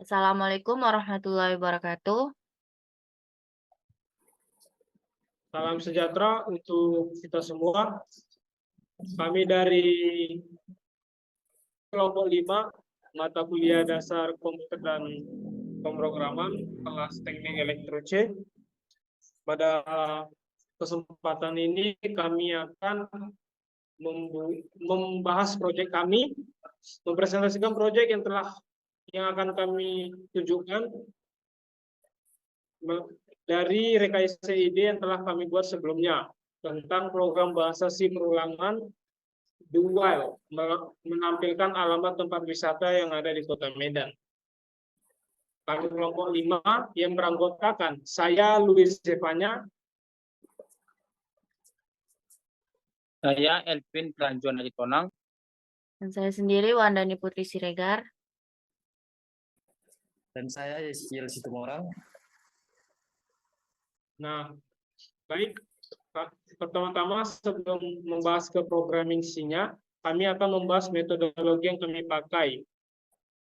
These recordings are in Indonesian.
Assalamualaikum warahmatullahi wabarakatuh. Salam sejahtera untuk kita semua. Kami dari kelompok 5 mata kuliah dasar komputer dan pemrograman kelas teknik elektro C. Pada kesempatan ini kami akan membahas proyek kami, mempresentasikan proyek yang akan kami tunjukkan dari rekayasa ide yang telah kami buat sebelumnya tentang program bahasa C perulangan Dual menampilkan alamat tempat wisata yang ada di Kota Medan. Kami kelompok 5 yang beranggotakan saya Luis Zevanya, Saya Elvin Pranjuan Alitonang. Dan saya sendiri Wandani Putri Siregar. Dan saya Yeskiel Situmorang. Nah, baik. Pertama-tama sebelum membahas ke programming C-nya, kami akan membahas metodologi yang kami pakai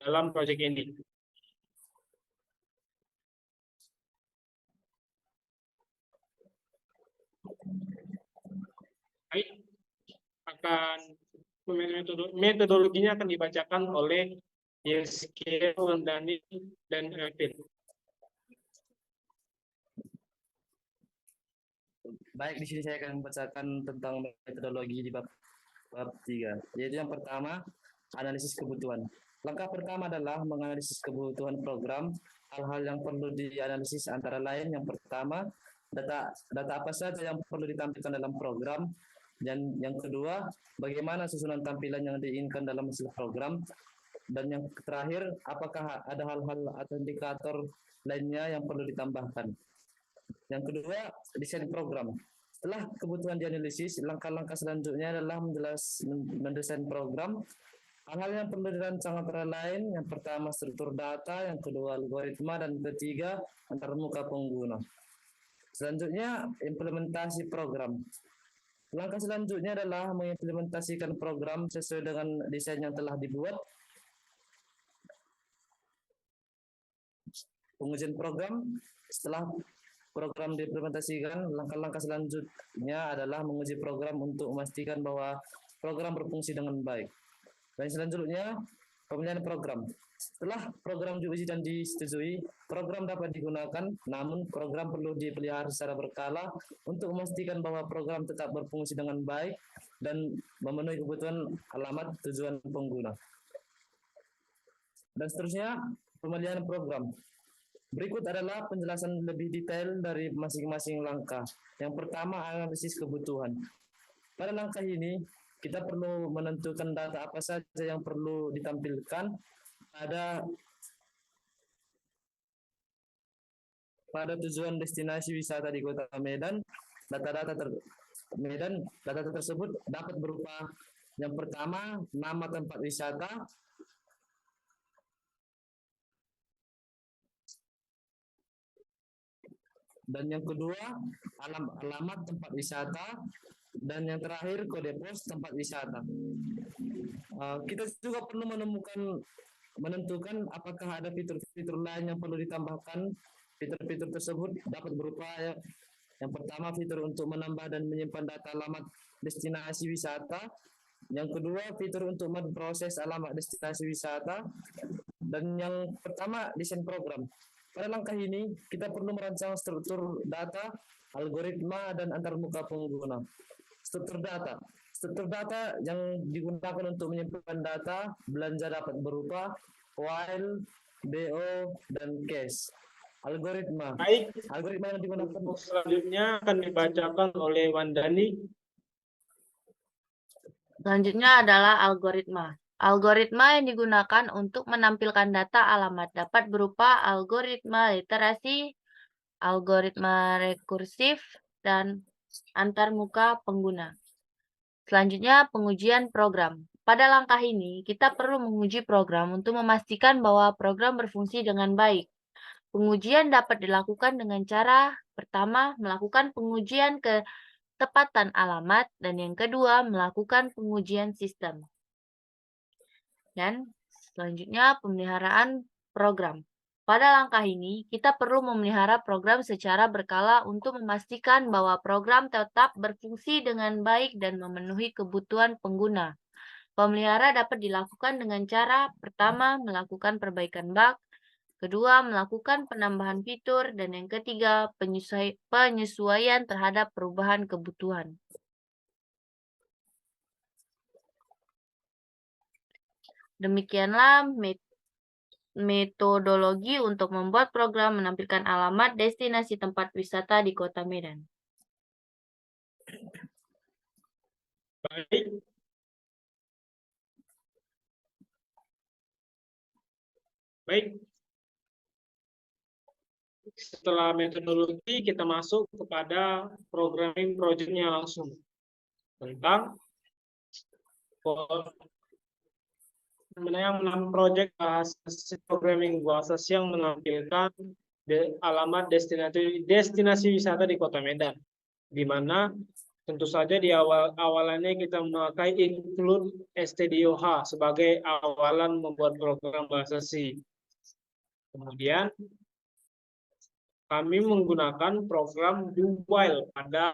dalam proyek ini. Baik, metodologinya akan dibacakan oleh Yeskiel, Wandani, dan Elvin. Baik, di sini saya akan membacakan tentang metodologi di bab 3, yaitu yang pertama, analisis kebutuhan. Langkah pertama adalah menganalisis kebutuhan program. Hal-hal yang perlu dianalisis antara lain yang pertama, data apa saja yang perlu ditampilkan dalam program, dan yang kedua, bagaimana susunan tampilan yang diinginkan dalam hasil program, dan yang terakhir, apakah ada hal-hal atau indikator lainnya yang perlu ditambahkan. Yang kedua, desain program. Setelah kebutuhan dianalisis, langkah-langkah selanjutnya adalah mendesain program. Hal-hal yang perlu dirancang antara lain, yang pertama struktur data, yang kedua algoritma, dan ketiga antarmuka pengguna. Selanjutnya, implementasi program. Langkah selanjutnya adalah mengimplementasikan program sesuai dengan desain yang telah dibuat. Pengujian program. Setelah program diimplementasikan, langkah-langkah selanjutnya adalah menguji program untuk memastikan bahwa program berfungsi dengan baik. Dan selanjutnya, pemilihan program. Setelah program diuji dan disetujui, program dapat digunakan, namun program perlu dipelihara secara berkala untuk memastikan bahwa program tetap berfungsi dengan baik dan memenuhi kebutuhan alamat tujuan pengguna. Dan seterusnya, pemilihan program. Berikut adalah penjelasan lebih detail dari masing-masing langkah. Yang pertama, analisis kebutuhan. Pada langkah ini, kita perlu menentukan data apa saja yang perlu ditampilkan pada tujuan destinasi wisata di Kota Medan. Data-data tersebut dapat berupa yang pertama, nama tempat wisata, dan yang kedua alamat tempat wisata, dan yang terakhir kode pos tempat wisata. Kita juga perlu menentukan apakah ada fitur-fitur lain yang perlu ditambahkan. Fitur-fitur tersebut dapat berupa yang pertama fitur untuk menambah dan menyimpan data alamat destinasi wisata, yang kedua fitur untuk memproses alamat destinasi wisata, dan yang pertama desain program. Pada langkah ini, kita perlu merancang struktur data, algoritma, dan antarmuka pengguna. Struktur data yang digunakan untuk menyimpan data belanja dapat berupa while, do, dan case. Algoritma. Baik, Algoritma yang digunakan selanjutnya akan dibacakan oleh Wandani. Selanjutnya adalah algoritma. Algoritma yang digunakan untuk menampilkan data alamat dapat berupa algoritma literasi, algoritma rekursif, dan antarmuka pengguna. Selanjutnya, pengujian program. Pada langkah ini, kita perlu menguji program untuk memastikan bahwa program berfungsi dengan baik. Pengujian dapat dilakukan dengan cara pertama, melakukan pengujian ketepatan alamat, dan yang kedua, melakukan pengujian sistem. Dan selanjutnya, pemeliharaan program. Pada langkah ini, kita perlu memelihara program secara berkala untuk memastikan bahwa program tetap berfungsi dengan baik dan memenuhi kebutuhan pengguna. Pemelihara dapat dilakukan dengan cara pertama, melakukan perbaikan bug, kedua, melakukan penambahan fitur, dan yang ketiga, penyesuaian terhadap perubahan kebutuhan. Demikianlah metodologi untuk membuat program menampilkan alamat destinasi tempat wisata di Kota Medan. Baik. Baik. Setelah metodologi, kita masuk kepada programming project-nya langsung. Tentang yang project bahasa programming bahasa yang menampilkan alamat destinasi wisata di Kota Medan, di mana tentu saja di awalannya kita memakai include stdoh sebagai awalan membuat program bahasa C. Kemudian kami menggunakan program do while pada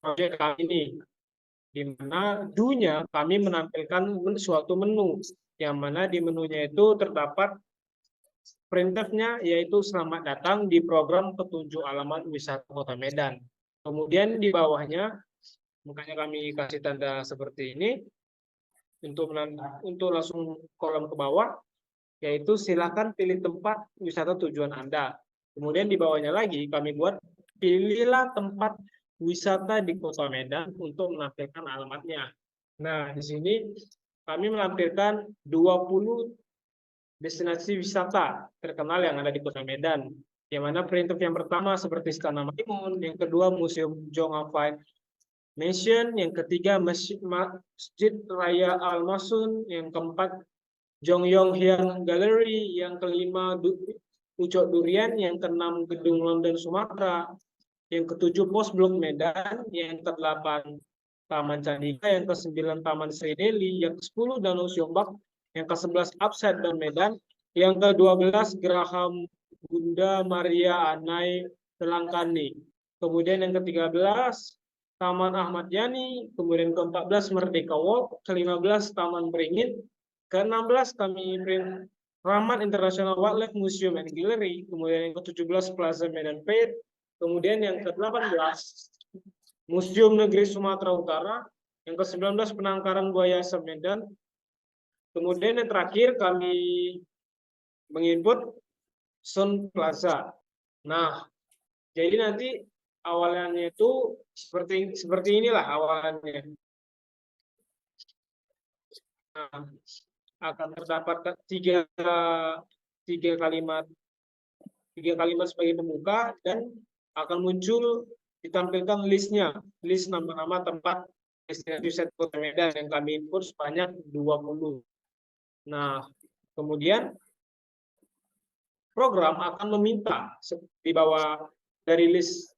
proyek kali ini, di mana do-nya kami menampilkan suatu menu, yang mana di menunya itu terdapat printf-nya, yaitu selamat datang di program petunjuk alamat wisata Kota Medan. Kemudian di bawahnya, makanya kami kasih tanda seperti ini, untuk langsung kolom ke bawah, yaitu silakan pilih tempat wisata tujuan Anda. Kemudian di bawahnya lagi kami buat pilihlah tempat wisata di Kota Medan untuk menampilkan alamatnya. Nah, di sini kami menampilkan 20 destinasi wisata terkenal yang ada di Kota Medan. Yang mana printf yang pertama seperti Istana Maimun, yang kedua Museum Jong Apai Mansion, yang ketiga Masjid Raya Al Masun, yang keempat Jongyong Hyang Gallery, yang kelima Pucuk Durian, yang keenam Gedung London Sumatera, yang ketujuh Pos Blok Medan, yang kedelapan Taman Candika, yang kesembilan Taman Sri Deli, yang ke-10 Danau Siombak, yang ke-11 Upside Down Medan, yang ke-12 Geraham Bunda Maria Anai Telangkani, kemudian yang ke-13 Taman Ahmad Yani, kemudian ke-14 Merdeka Walk, ke-15 Taman Beringin, ke-16 kami Rahmat International Wildlife Museum and Gallery, kemudian yang ke-17 Plaza Medan Fair, kemudian yang ke-18 Museum Negeri Sumatera Utara, yang ke-19 Penangkaran Buaya Medan, kemudian yang terakhir kami menginput Sun Plaza. Nah, jadi nanti awalannya itu seperti inilah awalannya. Nah, akan terdapat tiga kalimat sebagai pembuka, dan akan muncul ditampilkan list nama-nama tempat destinasi wisata Kota Medan yang kami input sebanyak 20. Nah, kemudian program akan meminta di bawah dari list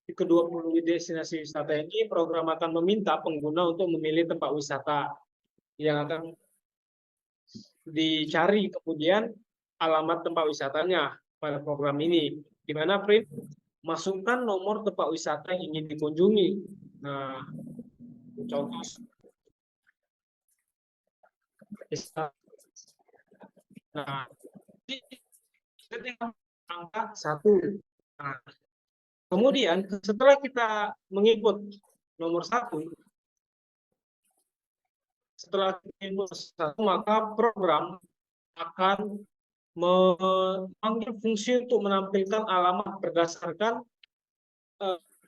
ke-20 destinasi wisata ini, program akan meminta pengguna untuk memilih tempat wisata yang akan dicari, kemudian alamat tempat wisatanya pada program ini, di mana print masukkan nomor tempat wisata yang ingin dikunjungi. Nah, contoh kita tinggal angka 1. Nah, kemudian setelah kita menginput nomor 1, maka program akan memanggil fungsi untuk menampilkan alamat berdasarkan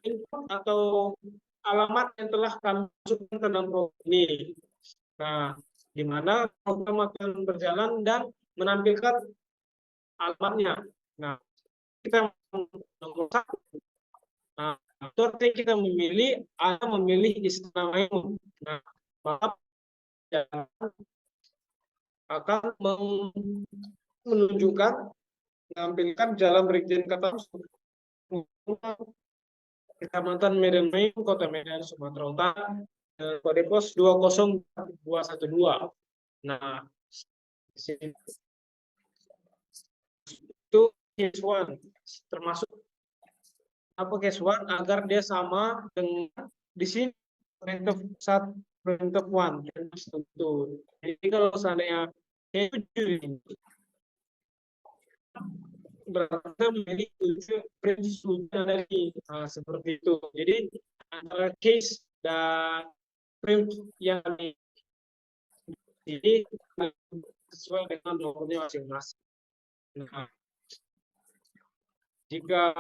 input atau alamat yang telah kami masukkan ke dalam program ini. Nah, di mana program akan berjalan dan menampilkan alamatnya. Nah, kita nomor 1. Nah, artinya kita memilih Istana Maimun. Nah, maka akan menampilkan Jalan Brigjen Kertarsum, Kecamatan Medan Maimun, Kota Medan, Sumatera Utara, kode pos 20212. Nah, di sini Itu case one, termasuk apa case one agar dia sama dengan di sini printf 1, printf 1 dan struktur. Jadi kalau seandainya kayak 7 ini berarti memiliki prinsip dari seperti itu. Jadi antara case dan print yang ini sesuai dengan nomornya masing-masing. Nah, jika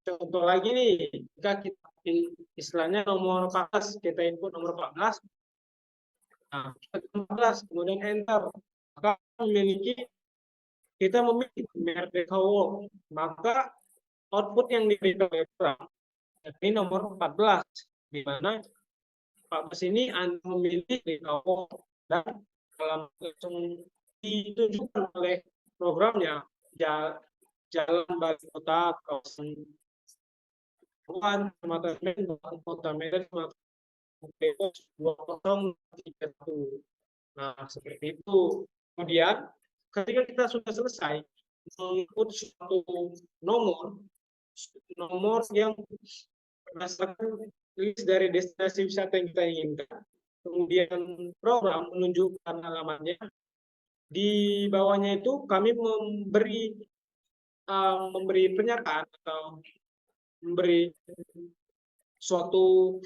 contoh lagi nih, jika kita istilahnya nomor 14, kita input nomor 14, nah, 14 kemudian enter, maka kita memiliki Merdeka Walk, maka output yang diberikan oleh program ini nomor 14, di mana 14 ini Anda memiliki Merdeka Walk dan dalam langsung ditunjukkan oleh programnya jalan balik kota kawasan Kota Medan 2031. Nah, seperti itu. Kemudian ketika kita sudah selesai menginput suatu nomor yang berdasarkan list dari destinasi wisata yang kita inginkan, kemudian program menunjukkan alamatnya. Di bawahnya itu kami memberi pernyataan atau memberi suatu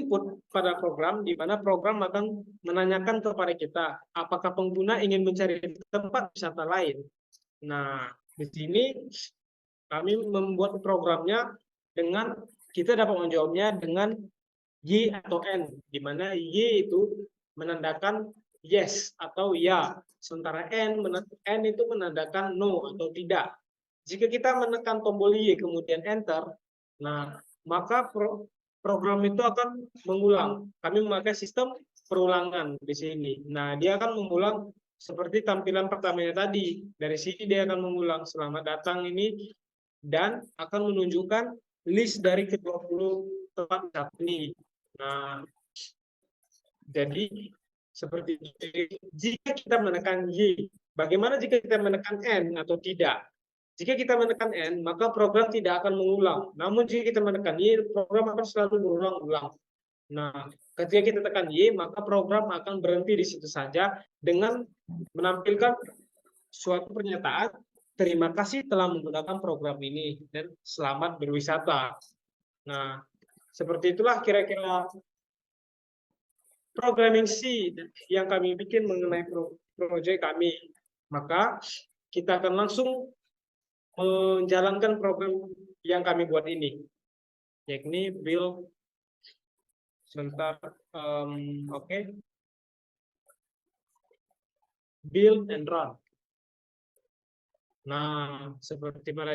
input pada program, di mana program akan menanyakan kepada kita apakah pengguna ingin mencari tempat wisata lain. Nah, di sini kami membuat programnya dengan kita dapat menjawabnya dengan Y atau N, di mana Y itu menandakan yes atau ya, sementara N itu menandakan no atau tidak. Jika kita menekan tombol Y kemudian enter, nah maka program itu akan mengulang. Kami memakai sistem perulangan di sini. Nah, dia akan mengulang seperti tampilan pertamanya tadi. Dari sini dia akan mengulang selamat datang ini dan akan menunjukkan list dari ke-20 tempat wisata ini. Nah, jadi seperti itu. Jika kita menekan Y, bagaimana jika kita menekan N atau tidak? Jika kita menekan N, maka program tidak akan mengulang. Namun jika kita menekan Y, program akan selalu berulang-ulang. Nah, ketika kita tekan Y, maka program akan berhenti di situ saja dengan menampilkan suatu pernyataan, terima kasih telah menggunakan program ini dan selamat berwisata. Nah, seperti itulah kira-kira programming C yang kami bikin mengenai proyek kami. Maka kita akan langsung menjalankan program yang kami buat ini, yakni build sebentar, build and run. Nah, seperti pada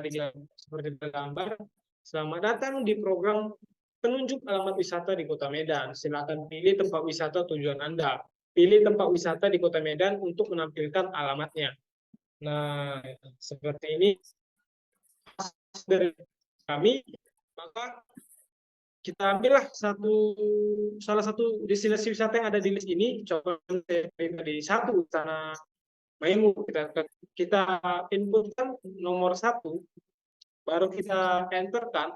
gambar, selamat datang di program penunjuk alamat wisata di Kota Medan. Silakan pilih tempat wisata tujuan Anda. Pilih tempat wisata di Kota Medan untuk menampilkan alamatnya. Nah, seperti ini dari kami, maka kita ambillah salah satu destinasi wisata yang ada di list ini. Coba di satu sana Maimun, kita inputkan nomor 1, baru kita enterkan,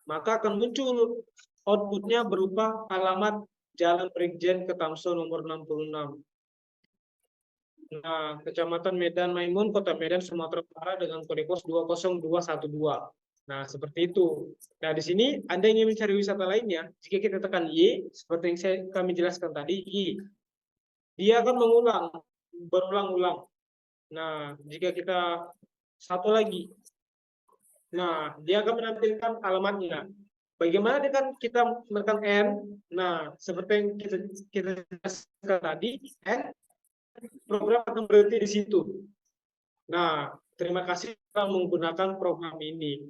maka akan muncul outputnya berupa alamat Jalan Brigjen Ketamso nomor 66. Nah, Kecamatan Medan Maimun, Kota Medan, Sumatera Utara dengan kode pos 20212. Nah, seperti itu. Nah, di sini Anda ingin mencari wisata lainnya, jika kita tekan Y, seperti yang kami jelaskan tadi, Y, dia akan mengulang, berulang-ulang. Nah, jika kita satu lagi, nah, dia akan menampilkan alamatnya. Bagaimana dengan kita menekan N? Nah, seperti yang kita jelaskan tadi, N, program akan berhenti di situ. Nah, terima kasih telah menggunakan program ini.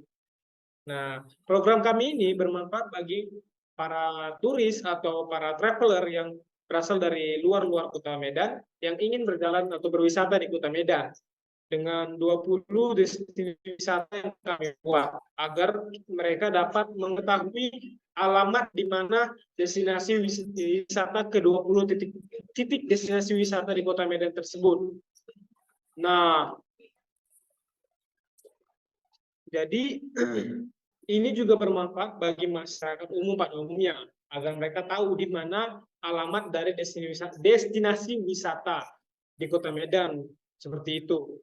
Nah, program kami ini bermanfaat bagi para turis atau para traveler yang berasal dari luar Kota Medan yang ingin berjalan atau berwisata di Kota Medan dengan 20 destinasi wisata yang kami buat agar mereka dapat mengetahui alamat di mana destinasi wisata ke-20 titik destinasi wisata di Kota Medan tersebut. Nah, Jadi ini juga bermanfaat bagi masyarakat umum pada umumnya agar mereka tahu di mana alamat dari destinasi wisata di Kota Medan seperti itu.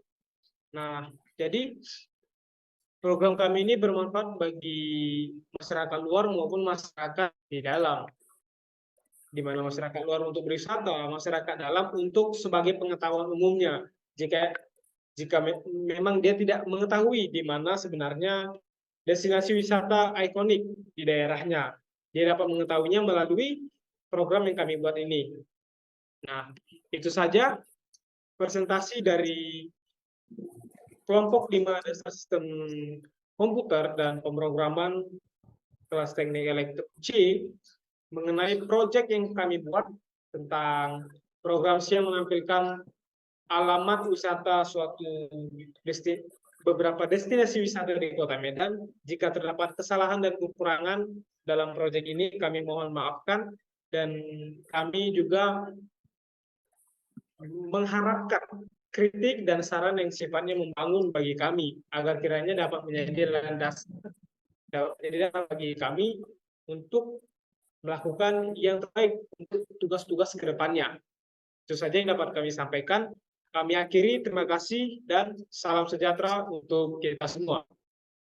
Nah, jadi program kami ini bermanfaat bagi masyarakat luar maupun masyarakat di dalam. Di mana masyarakat luar untuk berwisata, masyarakat dalam untuk sebagai pengetahuan umumnya. Jika memang dia tidak mengetahui di mana sebenarnya destinasi wisata ikonik di daerahnya, dia dapat mengetahuinya melalui program yang kami buat ini. Nah, itu saja presentasi dari kelompok 5 dasar sistem komputer dan pemrograman kelas teknik elektrik C mengenai proyek yang kami buat tentang program yang menampilkan alamat wisata beberapa destinasi wisata di Kota Medan. Jika terdapat kesalahan dan kekurangan dalam proyek ini, kami mohon maafkan, dan kami juga mengharapkan kritik dan saran yang sifatnya membangun bagi kami, agar kiranya dapat menjadi landasan bagi kami untuk melakukan yang terbaik untuk tugas-tugas ke depannya. Itu saja yang dapat kami sampaikan. Kami akhiri, terima kasih dan salam sejahtera untuk kita semua.